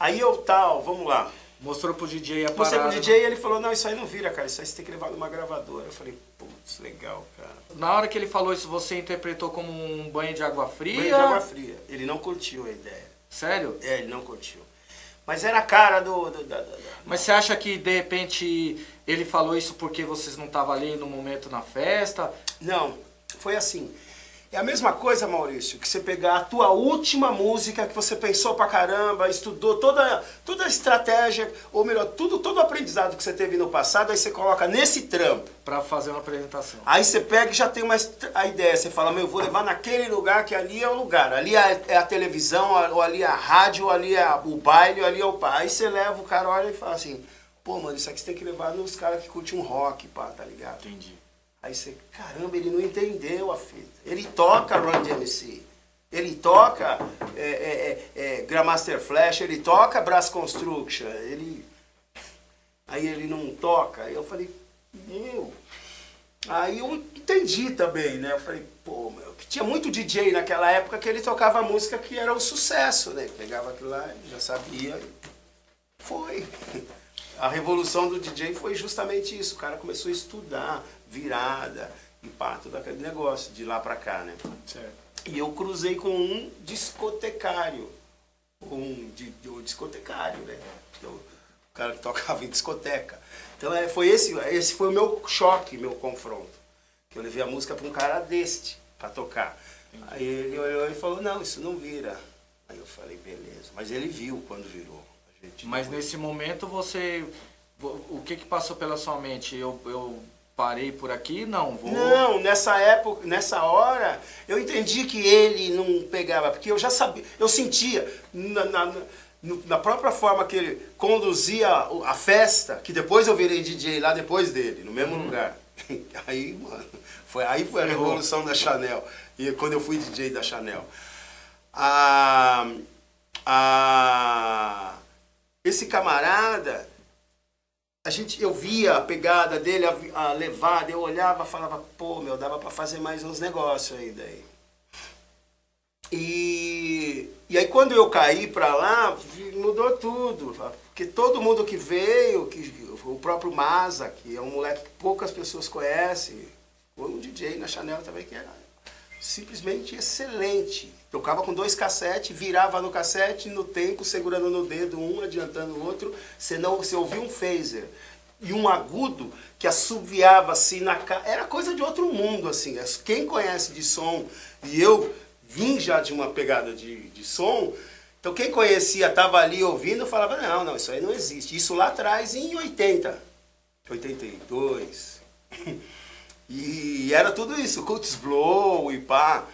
Aí vamos lá. Mostrou pro DJ a parada. Mostrei pro DJ e ele falou, não, isso aí não vira, cara, isso aí você tem que levar numa gravadora. Eu falei, putz, legal, cara. Na hora que ele falou isso, você interpretou como um banho de água fria? Banho de água fria. Ele não curtiu a ideia. Sério? É, ele não curtiu. Mas era a cara Mas você acha que, de repente, ele falou isso porque vocês não estavam ali no momento na festa? Não, foi assim. É a mesma coisa, Maurício, que você pegar a tua última música que você pensou pra caramba, estudou toda a estratégia, ou melhor, todo o aprendizado que você teve no passado, aí você coloca nesse trampo. Pra fazer uma apresentação. Aí você pega e já tem a ideia, você fala, eu vou levar naquele lugar, que ali é o lugar, ali é a televisão, ou ali é a rádio, ou ali é o baile, ou ali é o pá. Aí você leva, o cara olha e fala assim, pô, mano, isso aqui você tem que levar nos caras que curtem um rock, pá, tá ligado? Entendi. Aí você, caramba, ele não entendeu a fita. Ele toca Run DMC, ele toca Grandmaster Flash, ele toca Brass Construction, aí ele não toca. Aí eu falei, aí eu entendi também, né? Eu falei, pô, meu, que tinha muito DJ naquela época que ele tocava música que era um sucesso, né? Pegava aquilo lá, já sabia, foi. A revolução do DJ foi justamente isso, o cara começou a estudar, virada, e pá, todo aquele negócio, de lá pra cá, né? Certo. E eu cruzei com um discotecário, discotecário, né? O cara que tocava em discoteca. Então esse foi o meu choque, meu confronto. Que eu levei a música pra um cara deste, pra tocar. Entendi. Aí ele olhou e falou, não, isso não vira. Aí eu falei, beleza. Mas ele viu quando virou. Mas nesse momento o que passou pela sua mente? Eu parei por aqui? Não, vou... Não, nessa hora, eu entendi que ele não pegava, porque eu já sabia, eu sentia na própria forma que ele conduzia a festa, que depois eu virei DJ lá depois dele, no mesmo lugar. Aí, mano, foi a revolução da Chanel, e quando eu fui DJ da Chanel. Esse camarada, eu via a pegada dele, a levada, eu olhava e falava, pô, meu, dava pra fazer mais uns negócios aí daí. E aí quando eu caí pra lá, mudou tudo, porque todo mundo que veio, o próprio Maza, que é um moleque que poucas pessoas conhecem, foi um DJ na Chanel também que era simplesmente excelente. Tocava com 2 cassetes, virava no cassete, no tempo, segurando no dedo um, adiantando o outro. Você ouvia um phaser e um agudo que assoviava assim na cara. Era coisa de outro mundo, assim. Quem conhece de som, e eu vim já de uma pegada de som, então quem conhecia, estava ali ouvindo, falava, não, isso aí não existe. Isso lá atrás, em 82. E era tudo isso, Cuts Blow e pá.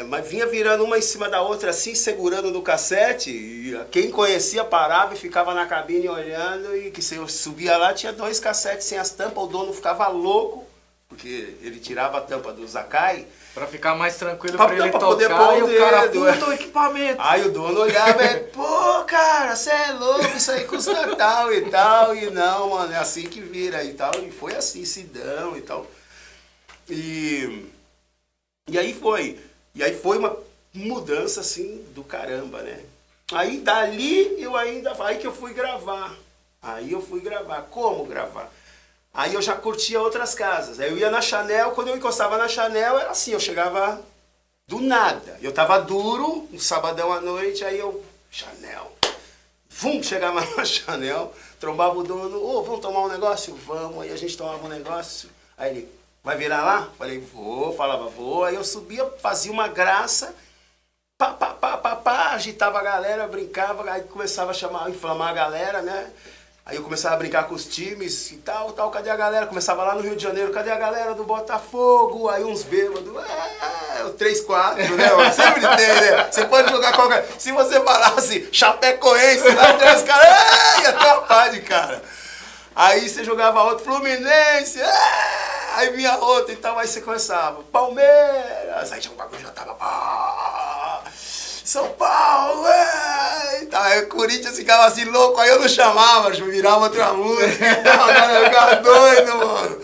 Mas vinha virando uma em cima da outra assim, segurando no cassete, e quem conhecia parava e ficava na cabine olhando, e que se eu subia lá tinha 2 cassetes sem as tampas, o dono ficava louco, porque ele tirava a tampa do Zakai. Pra ficar mais tranquilo pra ele poder tocar, pôr e o cara, puta o equipamento. Aí o dono olhava e, pô, cara, você é louco, isso aí custa tal, e não, mano, é assim que vira e tal, e foi assim, Sidão e tal. E aí foi uma mudança assim do caramba, né? Aí dali aí que eu fui gravar. Como gravar? Aí eu já curtia outras casas. Aí eu ia na Chanel, quando eu encostava na Chanel era assim, eu chegava do nada. Eu tava duro, um sabadão à noite, aí eu, Chanel. Chegava na Chanel, trombava o dono, vamos tomar um negócio? Vamos, aí a gente tomava um negócio. Aí ele, vai virar lá? Falei, vou. Aí eu subia, fazia uma graça, agitava a galera, brincava, aí começava a inflamar a galera, né? Aí eu começava a brincar com os times e tal, cadê a galera? Começava lá no Rio de Janeiro, cadê a galera do Botafogo? Aí uns bêbados, o 3-4, né? Sempre tem, né? Você pode jogar qualquer... Se você falasse Chapecoense, lá atrás, os caras, ia ter uma pá de cara. Aí você jogava outro, Fluminense, aí vinha outro, então aí você começava, Palmeiras, aí o bagulho já tava, São Paulo, aí o Corinthians ficava assim louco, aí eu não chamava, virava outra música, a galera ficava doido, mano.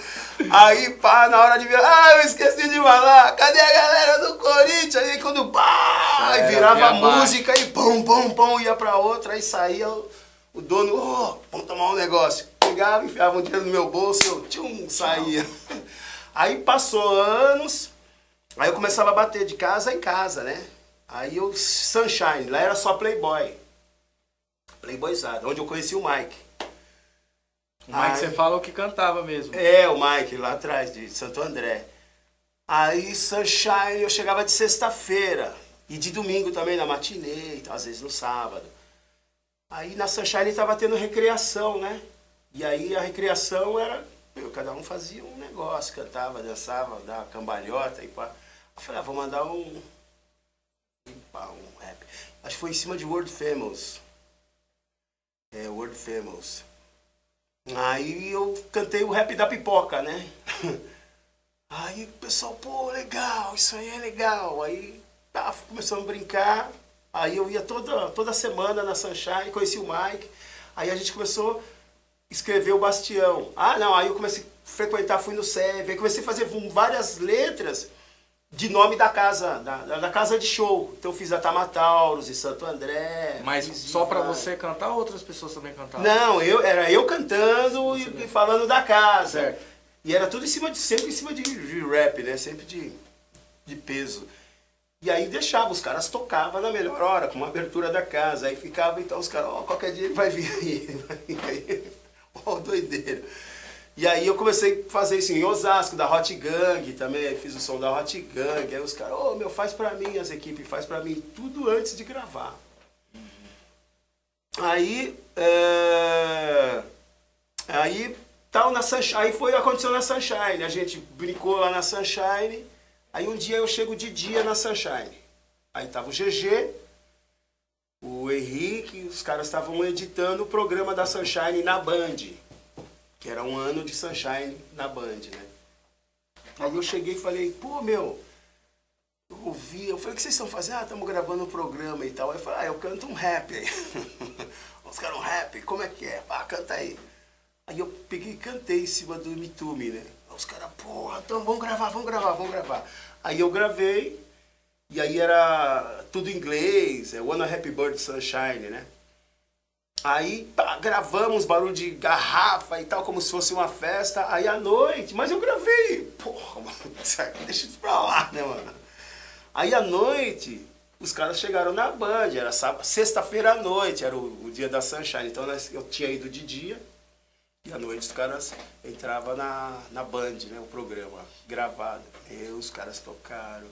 Aí, pá, na hora de virar, eu esqueci de falar, cadê a galera do Corinthians? Aí quando, pá, aí virava a música e pum, pum, pum, ia pra outra, aí saía o dono, vamos tomar um negócio. Pegava, enfiava um dinheiro no meu bolso, eu, tchum, saía. Aí passou anos, aí eu começava a bater de casa em casa, né? Aí eu, Sunshine, lá era só Playboy. Playboyzada, onde eu conheci o Mike. O Mike, você fala o que cantava mesmo. É, o Mike, lá atrás, de Santo André. Aí, Sunshine, eu chegava de sexta-feira. E de domingo também, na matinê, às vezes no sábado. Aí, na Sunshine, tava tendo recreação, né? E aí, a recreação era... cada um fazia um negócio, cantava, dançava, dava cambalhota e pá. Eu falei, vou mandar um rap. Acho que foi em cima de World Famous. World Famous. Aí eu cantei o rap da pipoca, né? Aí o pessoal, pô, legal, isso aí é legal. Aí começamos a brincar. Aí eu ia toda semana na Sunshine, conheci o Mike. Aí a gente começou a escrever o Bastião. Aí eu comecei a frequentar, fui no SEV. Aí comecei a fazer várias letras de nome da casa, da casa de show. Então eu fiz a Tamatauros e Santo André. Mas só pra você cantar ou outras pessoas também cantavam? Não, era eu cantando e falando da casa. Certo. E era tudo sempre em cima de rap, né? Sempre de peso. E aí deixava, os caras tocavam na melhor hora, com uma abertura da casa. Aí ficava, então, os caras, qualquer dia ele vai vir aí. Doideira. E aí eu comecei a fazer isso em Osasco, da Hot Gang também, aí fiz o som da Hot Gang, aí os caras, faz pra mim, as equipes, faz pra mim, tudo antes de gravar. Aí, aconteceu na Sunshine, a gente brincou lá na Sunshine, aí um dia eu chego de dia na Sunshine. Aí tava o GG, o Henrique, os caras estavam editando o programa da Sunshine na Band. Que era um ano de Sunshine na Band, né? Aí eu cheguei e falei, pô, eu falei, o que vocês estão fazendo? Estamos gravando um programa e tal. Aí eu falei, eu canto um rap aí. Os caras, um rap, como é que é? Canta aí. Aí eu peguei e cantei em cima do Mitume, né? Aí os caras, porra, então vamos gravar. Aí eu gravei, e aí era tudo em inglês, Wanna Happy Bird Sunshine, né? Aí gravamos barulho de garrafa e tal, como se fosse uma festa. Aí à noite, mas eu gravei. Porra, mano, deixa isso pra lá, né, mano? Aí à noite, os caras chegaram na Band, era sexta-feira à noite, era o dia da Sunshine. Então eu tinha ido de dia e à noite os caras entravam na Band, né, o programa gravado. E os caras tocaram.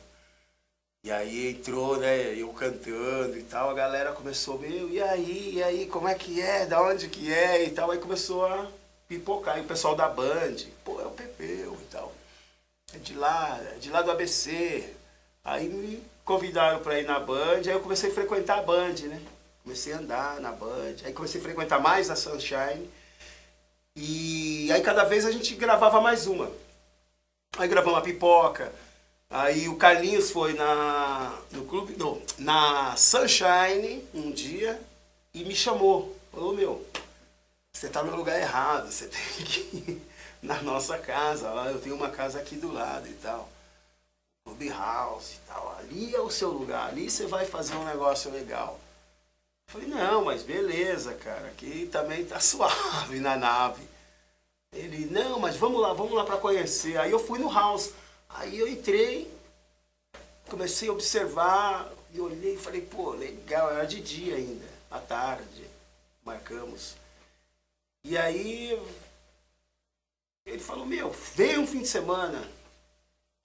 E aí entrou, né, eu cantando e tal, a galera começou, e aí, como é que é, da onde que é e tal, aí começou a pipocar, e o pessoal da Band, pô, é o Pepeu e tal, é de lá do ABC, aí me convidaram pra ir na Band, aí eu comecei a frequentar a Band, né, comecei a andar na Band, aí comecei a frequentar mais a Sunshine, e aí cada vez a gente gravava mais uma, aí gravamos a pipoca. Aí o Carlinhos foi no clube, não, na Sunshine um dia e me chamou. Falou, você tá no lugar errado, você tem que ir na nossa casa, lá eu tenho uma casa aqui do lado e tal. Clube House e tal, ali é o seu lugar, ali você vai fazer um negócio legal. Eu falei, não, mas beleza, cara, aqui também tá suave na nave. Ele, não, mas vamos lá pra conhecer. Aí eu fui no House. Aí eu entrei, comecei a observar, e olhei e falei, pô, legal, era de dia ainda, à tarde, marcamos. E aí ele falou, vem um fim de semana.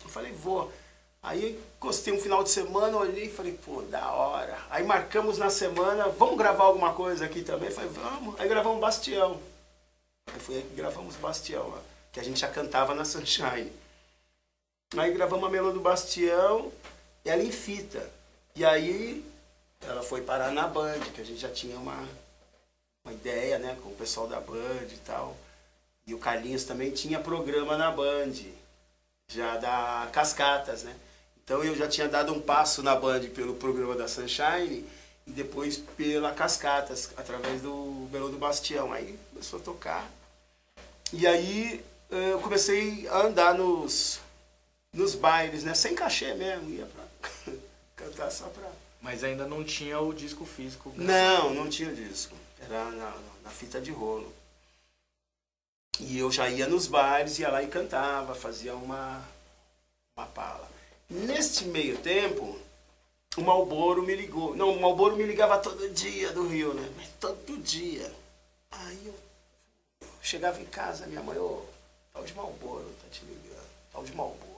Eu falei, vou. Aí encostei um final de semana, olhei e falei, pô, da hora. Aí marcamos na semana, vamos gravar alguma coisa aqui também? Eu falei, vamos. Aí gravamos Bastião. Aí foi aí que gravamos Bastião, lá, que a gente já cantava na Sunshine. Aí gravamos a melô do Bastião, ela em fita. E aí ela foi parar na Band, que a gente já tinha uma ideia, né, com o pessoal da Band e tal. E o Carlinhos também tinha programa na Band, já da Cascatas, né? Então eu já tinha dado um passo na Band pelo programa da Sunshine e depois pela Cascatas, através do melô do Bastião. Aí começou a tocar. E aí eu comecei a andar nos bailes, né? Sem cachê mesmo, ia pra cantar só pra... Mas ainda não tinha o disco físico. Não tinha disco. Era na fita de rolo. E eu já ia nos bailes, ia lá e cantava, fazia uma pala. Neste meio tempo, o Marlboro me ligou. Não, o Marlboro me ligava todo dia do Rio, né? Mas todo dia. Aí eu chegava em casa, minha mãe, ô, tal de Marlboro tá te ligando. Tal de Marlboro.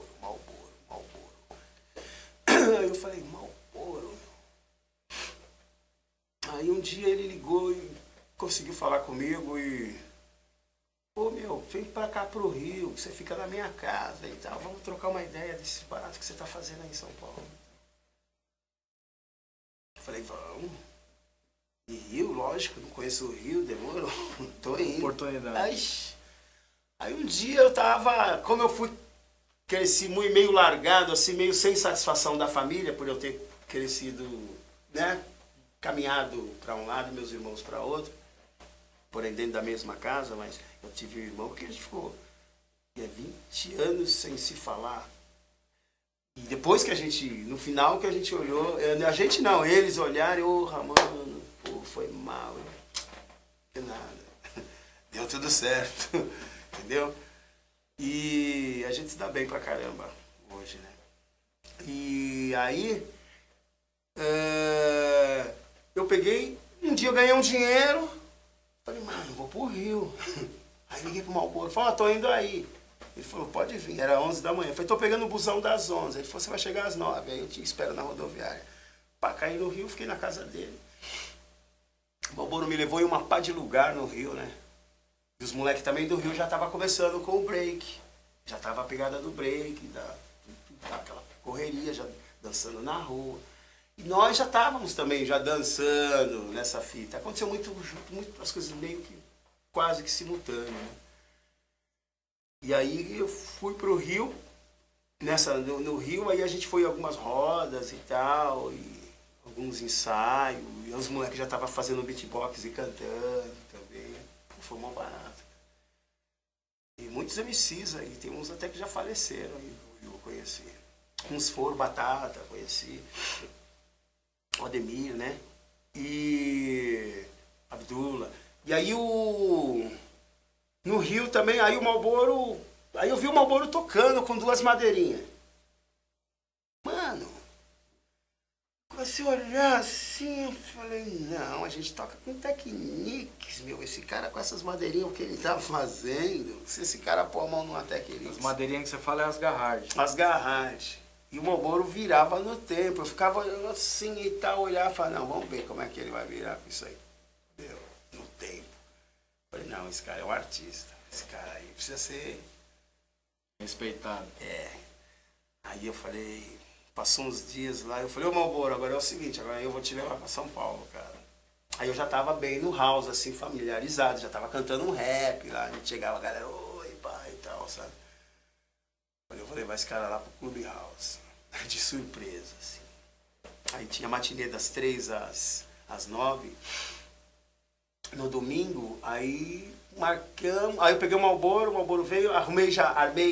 Aí eu falei, Marlboro? Aí um dia ele ligou e conseguiu falar comigo e... Pô, meu, vem pra cá pro Rio, você fica na minha casa e tal. Vamos trocar uma ideia desse barato que você tá fazendo aí em São Paulo. Eu falei, vamos. E Rio, lógico, não conheço o Rio, demorou. Tô indo. Oportunidade. Aí um dia eu tava, como eu cresci meio largado, assim, meio sem satisfação da família, por eu ter crescido, né, caminhado para um lado e meus irmãos para outro, porém dentro da mesma casa, mas eu tive um irmão que a gente ficou 20 anos sem se falar. E depois que no final que a gente olhou, a gente não, eles olharam, mano, pô, foi mal, não nada, deu tudo certo, entendeu? E a gente se dá bem pra caramba hoje, né? E aí, eu peguei, um dia eu ganhei um dinheiro, falei, mano, vou pro Rio. Aí liguei pro Marlboro, falei, tô indo aí. Ele falou, pode vir, era 11 da manhã. Eu falei, tô pegando o busão das 11. Ele falou, você vai chegar às 9, aí eu te espero na rodoviária. Pá, caí no Rio, fiquei na casa dele. O Marlboro me levou em uma pá de lugar no Rio, né? E os moleques também do Rio já estavam começando com o break. Já tava a pegada do break, daquela correria, já dançando na rua. E nós já estávamos também já dançando nessa fita. Aconteceu muito as coisas meio que quase que simultâneas, né? E aí eu fui pro Rio, no Rio, aí a gente foi em algumas rodas e tal, e alguns ensaios, e os moleques já estavam fazendo beatbox e cantando também. Foi mó barato. E muitos MCs aí, tem uns até que já faleceram aí do Rio, eu conheci. Uns foram Batata, conheci. O Ademir, né? E Abdullah. E aí no Rio também, aí o Marlboro... Aí eu vi o Marlboro tocando com duas madeirinhas. Mano, comecei a olhar assim, eu falei, não, a gente toca com Technics, meu. Esse cara com essas madeirinhas, o que ele tá fazendo? Se esse cara pôr a mão numa Technics... As madeirinhas que você fala é as garragens. As garragens. E o Marlboro virava no tempo. Eu ficava assim e tal, olhava e falava, não, vamos ver como é que ele vai virar com isso aí. Meu, no tempo. Eu falei, não, esse cara é um artista. Esse cara aí precisa ser... respeitado. É. Aí eu falei, passou uns dias lá, eu falei, ô Marlboro, agora é o seguinte, agora eu vou te levar pra São Paulo, cara. Aí eu já tava bem no house, assim, familiarizado, já tava cantando um rap lá, a gente chegava, a galera, oi, pai e tal, sabe? Eu vou levar esse cara lá pro Clube House, de surpresa, assim. Aí tinha matinê das 3 às 9. No domingo, aí marcamos, aí eu peguei o Marlboro veio, armei,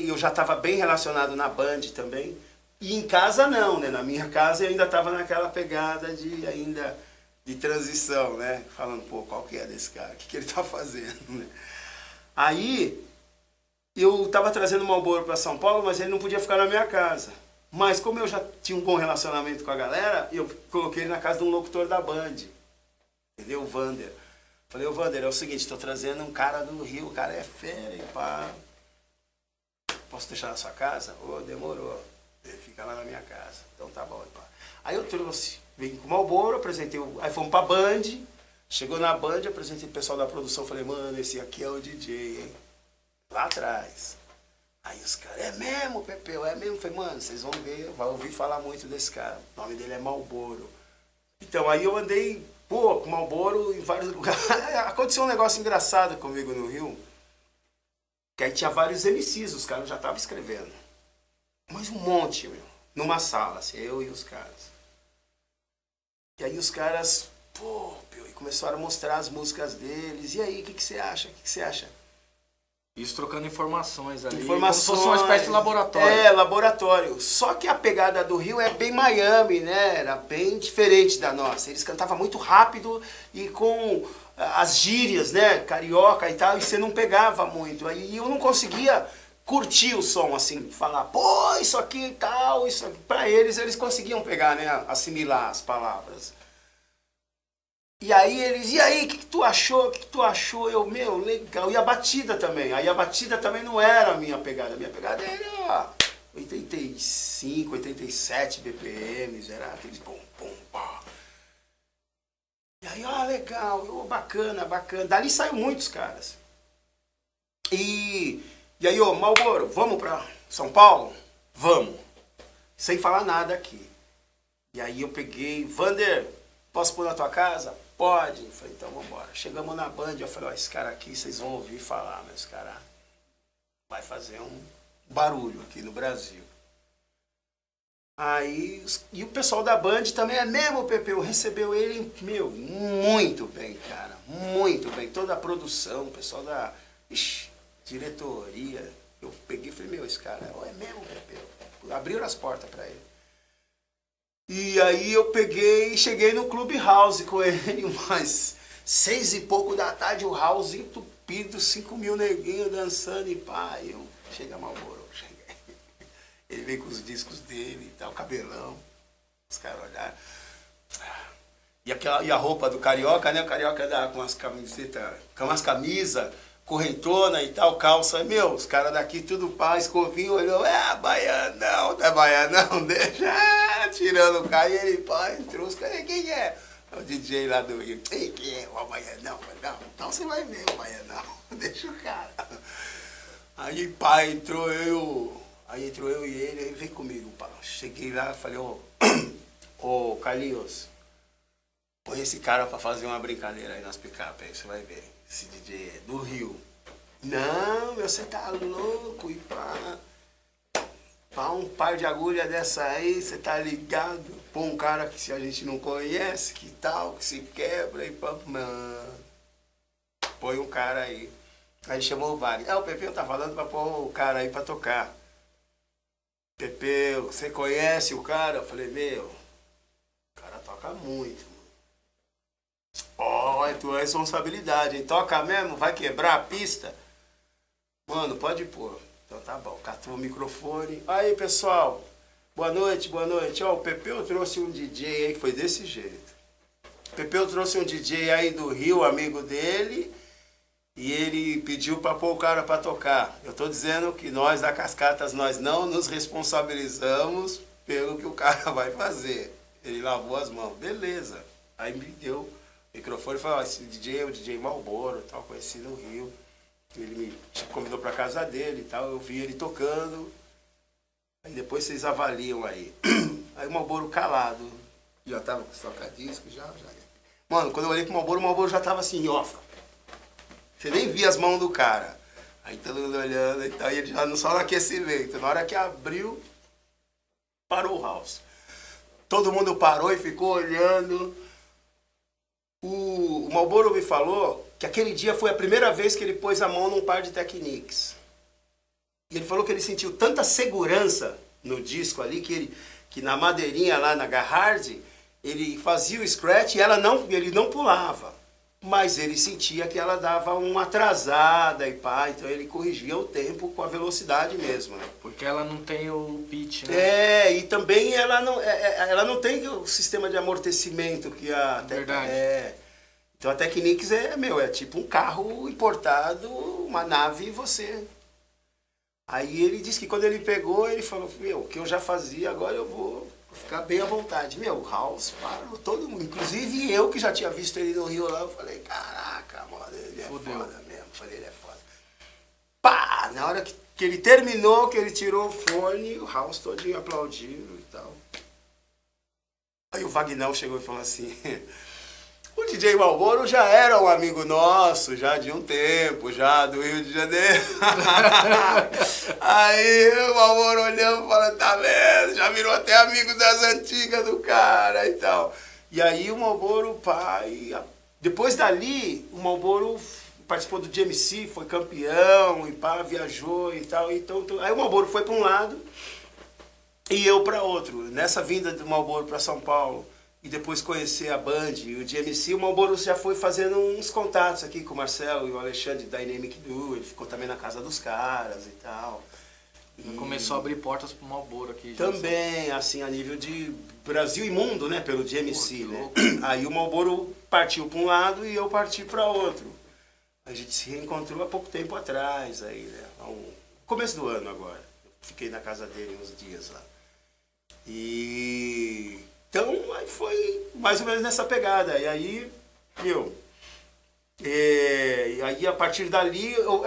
eu já estava bem relacionado na Band também. E em casa não, né? Na minha casa eu ainda estava naquela pegada de transição, né? Falando, pô, qual que é desse cara? O que ele tá fazendo, né? Aí... eu estava trazendo o Marlboro para São Paulo, mas ele não podia ficar na minha casa. Mas como eu já tinha um bom relacionamento com a galera, eu coloquei ele na casa de um locutor da Band. Entendeu? O Vander. Falei, ô Vander, é o seguinte, estou trazendo um cara do Rio, o cara é fera, e pá. Posso deixar na sua casa? Ô, demorou. Ele fica lá na minha casa. Então tá bom, e pá. Aí eu trouxe, vim com o Marlboro, apresentei, aí fomos pra Band. Chegou na Band, apresentei o pessoal da produção, falei, mano, esse aqui é o DJ, hein? Lá atrás. Aí os caras, é mesmo, Pepeu, é mesmo? Eu falei, mano, vocês vão ver, vai ouvir falar muito desse cara. O nome dele é Marlboro. Então, aí eu andei, pô, com Marlboro em vários lugares. Aconteceu um negócio engraçado comigo no Rio, que aí tinha vários MCs, os caras já estavam escrevendo. Mas um monte, meu, numa sala, assim, eu e os caras. E aí os caras, pô, e começaram a mostrar as músicas deles. E aí, o que você acha? O que você acha? Isso trocando informações ali. Informações. Como se fosse uma espécie de laboratório. É, laboratório. Só que a pegada do Rio é bem Miami, né? Era bem diferente da nossa. Eles cantavam muito rápido e com as gírias, né? Carioca e tal, e você não pegava muito. Aí eu não conseguia curtir o som, assim, falar, pô, isso aqui e tal, isso aqui. Pra eles conseguiam pegar, né? Assimilar as palavras. E aí eles, e aí, o que tu achou? O que tu achou? Eu, meu, legal. E a batida também. Aí a batida também não era a minha pegada. A minha pegada era 85, 87 BPMs, era aqueles pum, pum, pá. E aí, legal, bacana, bacana. Dali saiu muitos caras. E aí, Marlboro, vamos pra São Paulo? Vamos. Sem falar nada aqui. E aí eu peguei, Vander, posso pôr na tua casa? Pode. Eu falei, então vamos embora. Chegamos na Band, eu falei, esse cara aqui, vocês vão ouvir falar, mas esse cara vai fazer um barulho aqui no Brasil. Aí, e o pessoal da Band também é mesmo, o Pepeu, recebeu ele, meu, muito bem, cara, muito bem. Toda a produção, o pessoal da diretoria, eu peguei e falei, meu, esse cara é mesmo, Pepeu. Abriram as portas para ele. E aí eu peguei e cheguei no Clubhouse com ele, umas 6 e pouco da tarde, o house entupido, 5 mil neguinhos dançando e pá, eu cheguei a Marlboro, cheguei. Ele veio com os discos dele e tal, cabelão, os caras olharam. E a roupa do Carioca, né, o Carioca dá com umas camisetas, com umas camisas, correntona e tal, calça. Meu, os caras daqui tudo pá, escovinho, olhou, baianão, não é baianão, deixa, tirando o cara, e ele pá, entrou, os caras, quem é? O DJ lá do Rio, quem é? O baianão, não, então você vai ver o baianão, deixa o cara. Aí pá, entrou eu e ele vem comigo, pá. Cheguei lá, falei, ô Carlinhos, põe esse cara pra fazer uma brincadeira aí nas picape, aí você vai ver. Esse DJ é do Rio. Não, meu, você tá louco, e pá, um par de agulha dessa aí, você tá ligado? Pô, um cara que se a gente não conhece, que tal, que se quebra e pá, mano. Põe um cara aí. Aí chamou o Wagner. O Pepeu tá falando pra pôr o cara aí pra tocar. Pepeu, você conhece o cara? Eu falei, meu, o cara toca muito. É tua responsabilidade, hein? Toca mesmo? Vai quebrar a pista? Mano, pode pôr. Então tá bom, catou o microfone. Aí, pessoal, boa noite, boa noite. O Pepeu trouxe um DJ aí, foi desse jeito. O Pepeu trouxe um DJ aí do Rio, amigo dele, e ele pediu pra pôr o cara pra tocar. Eu tô dizendo que nós, da Cascatas, nós não nos responsabilizamos pelo que o cara vai fazer. Ele lavou as mãos. Beleza. Aí me deu o microfone e falou, esse DJ é o DJ Marlboro, tal, conheci no Rio. Ele me convidou pra casa dele e tal, eu vi ele tocando. Aí depois vocês avaliam aí. Aí o Marlboro calado. Já tava com toca-disco, já. Mano, quando eu olhei pro Marlboro, o Marlboro já tava assim, ó. Você nem via as mãos do cara. Aí todo mundo olhando e tal, e ele já não só no aquecimento. Na hora que abriu, parou o house. Todo mundo parou e ficou olhando. O Marlboro me falou que aquele dia foi a primeira vez que ele pôs a mão num par de Technics. E ele falou que ele sentiu tanta segurança no disco ali, que na madeirinha lá na Garhard, ele fazia o scratch e ele não pulava. Mas ele sentia que ela dava uma atrasada e pá, então ele corrigia o tempo com a velocidade mesmo, né? Porque ela não tem o pitch, né? E também ela não tem o sistema de amortecimento que a... Verdade. Então a Technics é tipo um carro importado, uma nave e você... Aí ele disse que quando ele pegou, ele falou, meu, o que eu já fazia, agora eu vou ficar bem à vontade. Meu, o House parou todo mundo, inclusive eu que já tinha visto ele no Rio lá, eu falei, caraca, mano, ele é foda mesmo. Eu falei, ele é foda. Pá! Na hora que ele terminou, que ele tirou o fone, o House todinho aplaudiu e tal. Aí o Vagnão chegou e falou assim, o DJ Marlboro já era um amigo nosso, já de um tempo, já do Rio de Janeiro. Aí o Marlboro olhando e falando, tá vendo? Já virou até amigo das antigas do cara e tal. E aí o Marlboro, pai... Depois dali, o Marlboro participou do GMC, foi campeão, e pá, viajou e tal. Então, aí o Marlboro foi para um lado e eu para outro. Nessa vinda do Marlboro para São Paulo e depois conhecer a Band e o GMC, o Marlboro já foi fazendo uns contatos aqui com o Marcelo e o Alexandre da Dynamic Duo, ele ficou também na casa dos caras e tal. Começou a abrir portas pro Marlboro aqui. Também, assim, a nível de Brasil e mundo, né, pelo GMC, né? Aí o Marlboro partiu para um lado e eu parti para outro. A gente se reencontrou há pouco tempo atrás, aí, né? Começo do ano agora. Fiquei na casa dele uns dias lá. E então, aí foi mais ou menos nessa pegada. E aí, e aí a partir dali, eu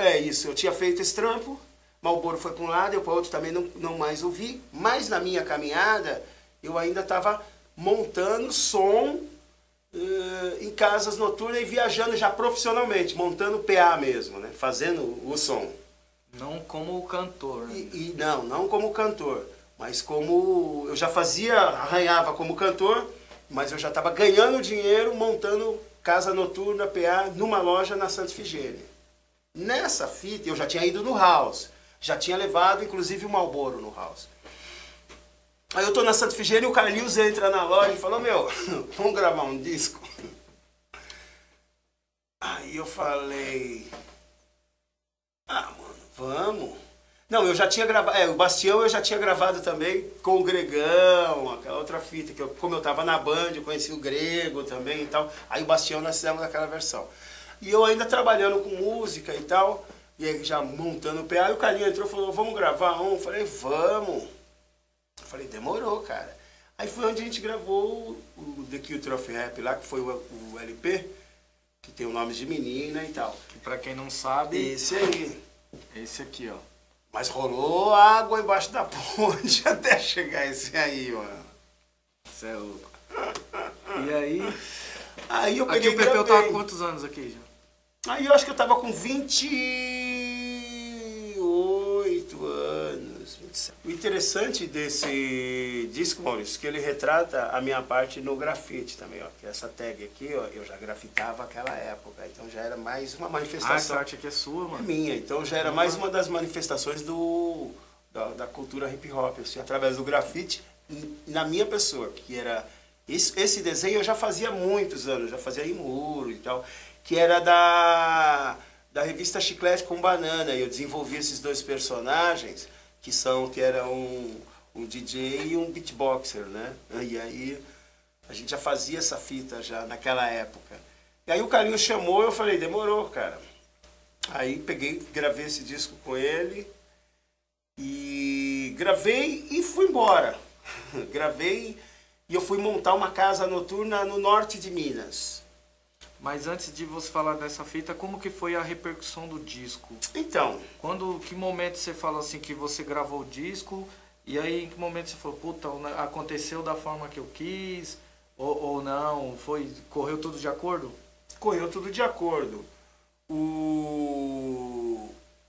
tinha feito esse trampo. Marlboro foi para um lado, eu para o outro também não mais ouvi. Mas na minha caminhada, eu ainda estava montando som em casas noturnas e viajando já profissionalmente, montando PA mesmo, né? Fazendo o som. Não como cantor, né? Não como cantor, mas como... Eu já arranhava como cantor, mas eu já estava ganhando dinheiro montando casa noturna, PA, numa loja na Santa Efigênia. Nessa fita, eu já tinha ido no House. Já tinha levado, inclusive, o Marlboro no House. Aí eu tô na Santa Efigênia e o Carlinhos entra na loja e falou, vamos gravar um disco? Aí eu falei, mano, vamos. Não, eu já tinha gravado, o Bastião eu já tinha gravado também com o Gregão, aquela outra fita, que como eu tava na Band, eu conheci o Grego também e tal. Aí o Bastião nós fizemos aquela versão. E eu ainda trabalhando com música e tal, e aí já montando o PA, e o Carlinhos entrou e falou, vamos gravar um? Eu falei, vamos. Eu falei, demorou, cara. Aí foi onde a gente gravou o The Kill Trophy Rap lá, que foi o LP, que tem o nome de menina e tal. Que pra quem não sabe... Esse aí. Esse aqui, ó. Mas rolou água embaixo da ponte até chegar esse aí, mano. Isso é louco. E aí... Aí eu Aqui peguei o Pepeu tá há quantos anos aqui já? Aí eu acho que eu tava com 28 anos, 27. O interessante desse disco, Maurício, que ele retrata a minha parte no grafite também, ó. Que essa tag aqui, ó, eu já grafitava aquela época, então já era mais uma manifestação. Essa arte aqui é sua, mano? É minha, então já era mais uma das manifestações da cultura hip hop, assim, através do grafite, na minha pessoa, que era... Esse desenho eu já fazia há muitos anos, já fazia em muro e tal, que era da revista Chiclete com Banana. E eu desenvolvi esses dois personagens, que era um DJ e um beatboxer, né? E aí a gente já fazia essa fita já naquela época. E aí o Carlinhos chamou, eu falei, demorou, cara. Aí gravei esse disco com ele, e gravei e fui embora. Gravei... E eu fui montar uma casa noturna no norte de Minas. Mas antes de você falar dessa fita, como que foi a repercussão do disco? Então... Que momento você fala assim que você gravou o disco, e aí em que momento você falou, puta, aconteceu da forma que eu quis, ou não, correu tudo de acordo? Correu tudo de acordo.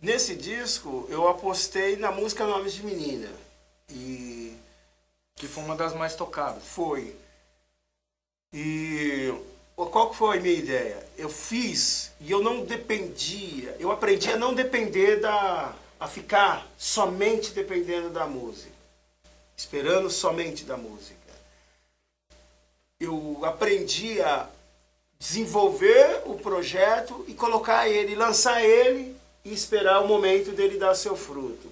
Nesse disco, eu apostei na música Nomes de Menina. Que foi uma das mais tocadas. Foi. E qual que foi a minha ideia? Eu fiz e eu não dependia, eu aprendi a não depender a ficar somente dependendo da música, esperando somente da música. Eu aprendi a desenvolver o projeto e colocar ele, lançar ele e esperar o momento dele dar seu fruto.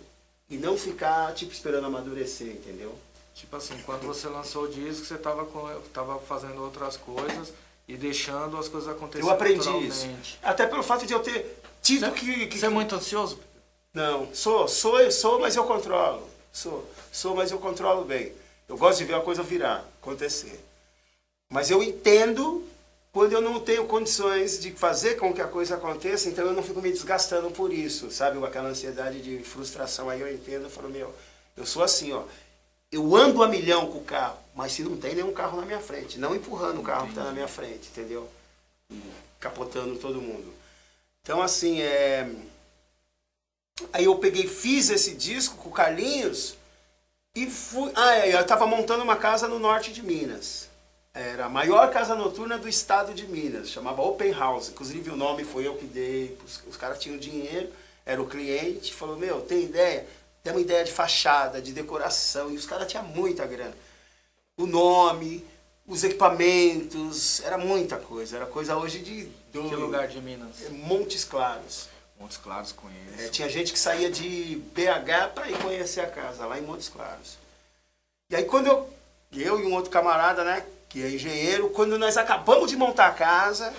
E não ficar, esperando amadurecer, entendeu? Tipo assim, quando você lançou o disco, você tava fazendo outras coisas e deixando as coisas acontecerem. Eu aprendi isso. Até pelo fato de eu ter tido Você é muito ansioso? Não, sou, mas eu controlo. Sou, mas eu controlo bem. Eu gosto de ver a coisa virar, acontecer. Mas eu entendo quando eu não tenho condições de fazer com que a coisa aconteça, então eu não fico me desgastando por isso, sabe? Aquela ansiedade de frustração. Aí eu entendo, eu falo, eu sou assim, ó. Eu ando a milhão com o carro, mas se não tem nenhum carro na minha frente, não empurrando o carro que está na minha frente, entendeu? Capotando todo mundo. Então, assim, aí eu fiz esse disco com o Carlinhos e fui... eu estava montando uma casa no norte de Minas. Era a maior casa noturna do estado de Minas, chamava Open House. Inclusive o nome foi eu que dei, os caras tinham dinheiro, era o cliente, falou, meu, tem ideia? Tem uma ideia de fachada, de decoração, e os caras tinham muita grana. O nome, os equipamentos, era muita coisa, era coisa hoje de... Que lugar de Minas? Montes Claros. Montes Claros conheço. Tinha gente que saía de BH para ir conhecer a casa, lá em Montes Claros. E aí quando eu e um outro camarada, né, que é engenheiro, quando nós acabamos de montar a casa,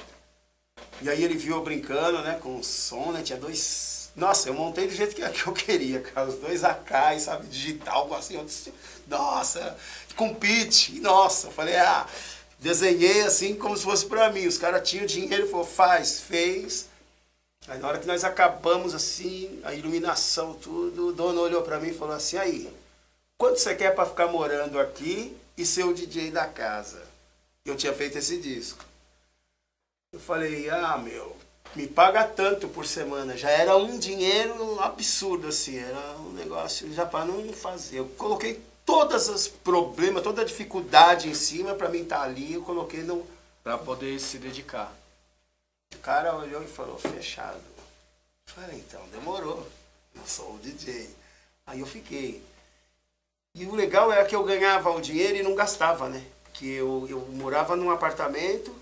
e aí ele viu eu brincando, né, com o som, né, tinha dois... Nossa, eu montei do jeito que eu queria, cara, os dois AK, sabe, digital, assim, nossa, com pitch, nossa, eu falei, desenhei assim como se fosse pra mim, os caras tinham dinheiro, falou, fez. Aí na hora que nós acabamos assim, a iluminação, tudo, o dono olhou pra mim e falou assim, aí, quanto você quer pra ficar morando aqui e ser o DJ da casa? Eu tinha feito esse disco. Eu falei, meu, me paga tanto por semana. Já era um dinheiro absurdo, assim, era um negócio já pra não fazer. Eu coloquei todos os problemas, toda a dificuldade em cima pra mim estar ali, eu coloquei no... Pra poder se dedicar. O cara olhou e falou, fechado. Eu falei, então, demorou. Eu sou o DJ. Aí eu fiquei. E o legal era que eu ganhava o dinheiro e não gastava, né? Porque eu morava num apartamento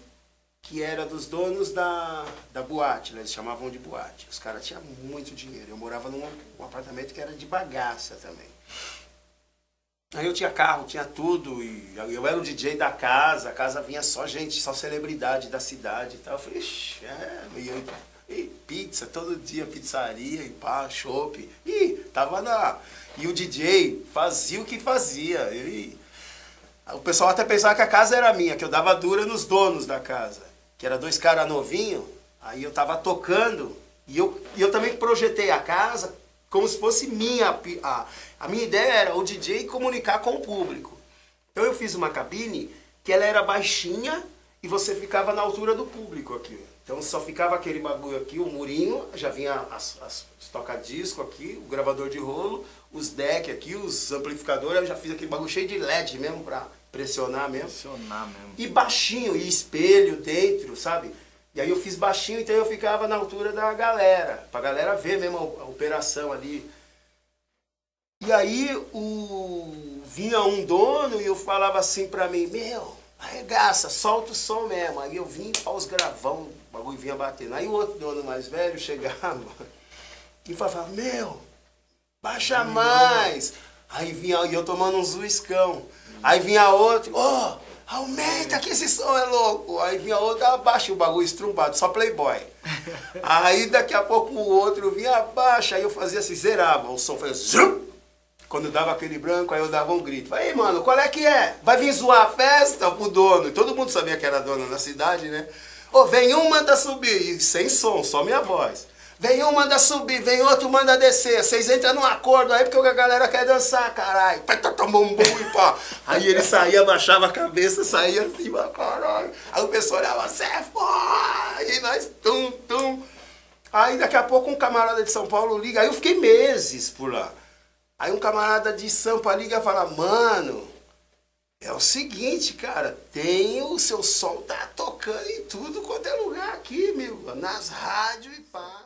que era dos donos da boate, né? Eles chamavam de boate. Os caras tinham muito dinheiro. Eu morava num apartamento que era de bagaça também. Aí eu tinha carro, tinha tudo, e eu era o DJ da casa, a casa vinha só gente, só celebridade da cidade e tal. Eu falei, e pizza, todo dia pizzaria, e pá, chopp. E tava E o DJ fazia o que fazia. O pessoal até pensava que a casa era minha, que eu dava dura nos donos da casa. Que era dois caras novinhos, aí eu tava tocando, e eu também projetei a casa como se fosse minha. A minha ideia era o DJ comunicar com o público. Então eu fiz uma cabine que ela era baixinha e você ficava na altura do público aqui. Então só ficava aquele bagulho aqui, o murinho, já vinha os toca-disco aqui, o gravador de rolo, os decks aqui, os amplificadores, eu já fiz aquele bagulho cheio de LED mesmo pra pressionar mesmo. E baixinho, e espelho dentro, sabe? E aí eu fiz baixinho, então eu ficava na altura da galera, pra galera ver mesmo a operação ali. E aí vinha um dono e eu falava assim pra mim, meu, arregaça, solta o som mesmo. Aí eu vim para os gravão, o bagulho vinha batendo. Aí o outro dono mais velho chegava e falava, meu, baixa mais. Aí vinha eu tomando uns uiscão. Aí vinha outro, aumenta que esse som é louco. Aí vinha outro, abaixa o bagulho estrumbado, só playboy. Aí daqui a pouco o outro vinha, abaixa. Aí eu fazia assim, zerava, o som fazia zum. Quando dava aquele branco, aí eu dava um grito. Aí, mano, qual é que é? Vai vir zoar a festa pro dono? E todo mundo sabia que era dono na cidade, né? Vem um, manda subir. E sem som, só minha voz. Vem um, manda subir. Vem outro, manda descer. Vocês entram num acordo aí porque a galera quer dançar, caralho. E pá. Aí ele saía, baixava a cabeça, saía assim, caralho. Aí o pessoal olhava, você é foda. E nós, tum. Aí daqui a pouco um camarada de São Paulo liga. Aí eu fiquei meses por lá. Aí um camarada de Sampa liga e fala, mano, é o seguinte, cara, o seu som tá tocando em tudo quanto é lugar aqui, meu, nas rádios e pá.